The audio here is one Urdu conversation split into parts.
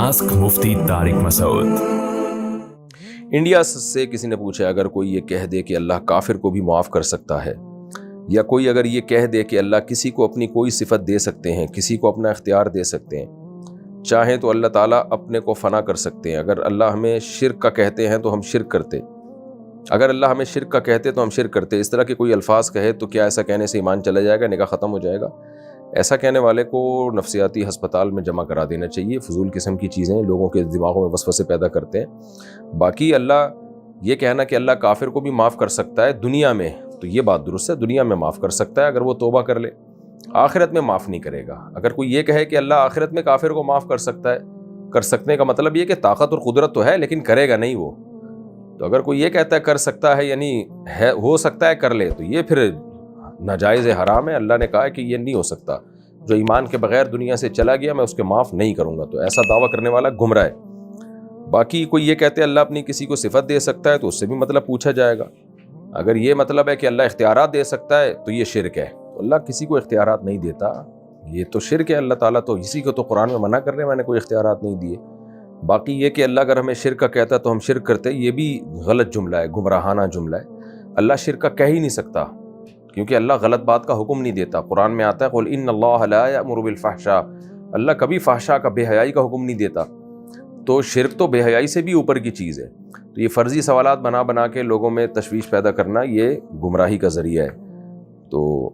آسک مفتی طارق مسعود۔ انڈیا سے کسی نے پوچھا اگر کوئی یہ کہہ دے کہ اللہ کافر کو بھی معاف کر سکتا ہے، یا کوئی اگر یہ کہہ دے کہ اللہ کسی کو اپنی کوئی صفت دے سکتے ہیں، کسی کو اپنا اختیار دے سکتے ہیں، چاہیں تو اللہ تعالیٰ اپنے کو فنا کر سکتے ہیں، اگر اللہ ہمیں شرک کا کہتے ہیں تو ہم شرک کرتے، اگر اللہ ہمیں شرک کا کہتے تو ہم شرک کرتے، اس طرح کے کوئی الفاظ کہے تو کیا ایسا کہنے سے ایمان چلا جائے گا، نکاح ختم ہو جائے گا؟ ایسا کہنے والے کو نفسیاتی ہسپتال میں جمع کرا دینا چاہیے۔ فضول قسم کی چیزیں لوگوں کے دماغوں میں وسوسے پیدا کرتے ہیں۔ باقی اللہ یہ کہنا کہ اللہ کافر کو بھی معاف کر سکتا ہے دنیا میں، تو یہ بات درست ہے، دنیا میں معاف کر سکتا ہے اگر وہ توبہ کر لے، آخرت میں معاف نہیں کرے گا۔ اگر کوئی یہ کہے کہ اللہ آخرت میں کافر کو معاف کر سکتا ہے، کر سکنے کا مطلب یہ کہ طاقت اور قدرت تو ہے لیکن کرے گا نہیں وہ، تو اگر کوئی یہ کہتا ہے کر سکتا ہے یعنی ہے ہو سکتا ہے کر لے، تو یہ پھر ناجائز حرام ہے۔ اللہ نے کہا ہے کہ یہ نہیں ہو سکتا، جو ایمان کے بغیر دنیا سے چلا گیا میں اس کے معاف نہیں کروں گا، تو ایسا دعویٰ کرنے والا گمراہ ہے۔ باقی کوئی یہ کہتے ہیں اللہ اپنی کسی کو صفت دے سکتا ہے، تو اس سے بھی مطلب پوچھا جائے گا۔ اگر یہ مطلب ہے کہ اللہ اختیارات دے سکتا ہے تو یہ شرک ہے، تو اللہ کسی کو اختیارات نہیں دیتا، یہ تو شرک ہے۔ اللہ تعالیٰ تو اسی کو تو قرآن میں منع کر رہے ہیں، میں نے کوئی اختیارات نہیں دیے۔ باقی یہ کہ اللہ اگر ہمیں شرک کا کہتا ہے تو ہم شرک کرتے، یہ بھی غلط جملہ ہے، گمراہانہ جملہ ہے۔ اللہ شرک کا کہہ ہی نہیں سکتا، کیونکہ اللہ غلط بات کا حکم نہیں دیتا۔ قرآن میں آتا ہے قل ان اللہ لا یأمر بالفحشاء، اللہ کبھی فحشاء کا، بے حیائی کا حکم نہیں دیتا، تو شرک تو بے حیائی سے بھی اوپر کی چیز ہے۔ تو یہ فرضی سوالات بنا بنا کے لوگوں میں تشویش پیدا کرنا، یہ گمراہی کا ذریعہ ہے۔ تو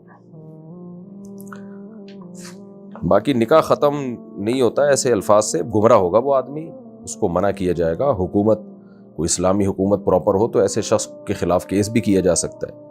باقی نکاح ختم نہیں ہوتا ایسے الفاظ سے، گمراہ ہوگا وہ آدمی، اس کو منع کیا جائے گا۔ حکومت، کوئی اسلامی حکومت پراپر ہو تو ایسے شخص کے خلاف کیس بھی کیا جا سکتا ہے۔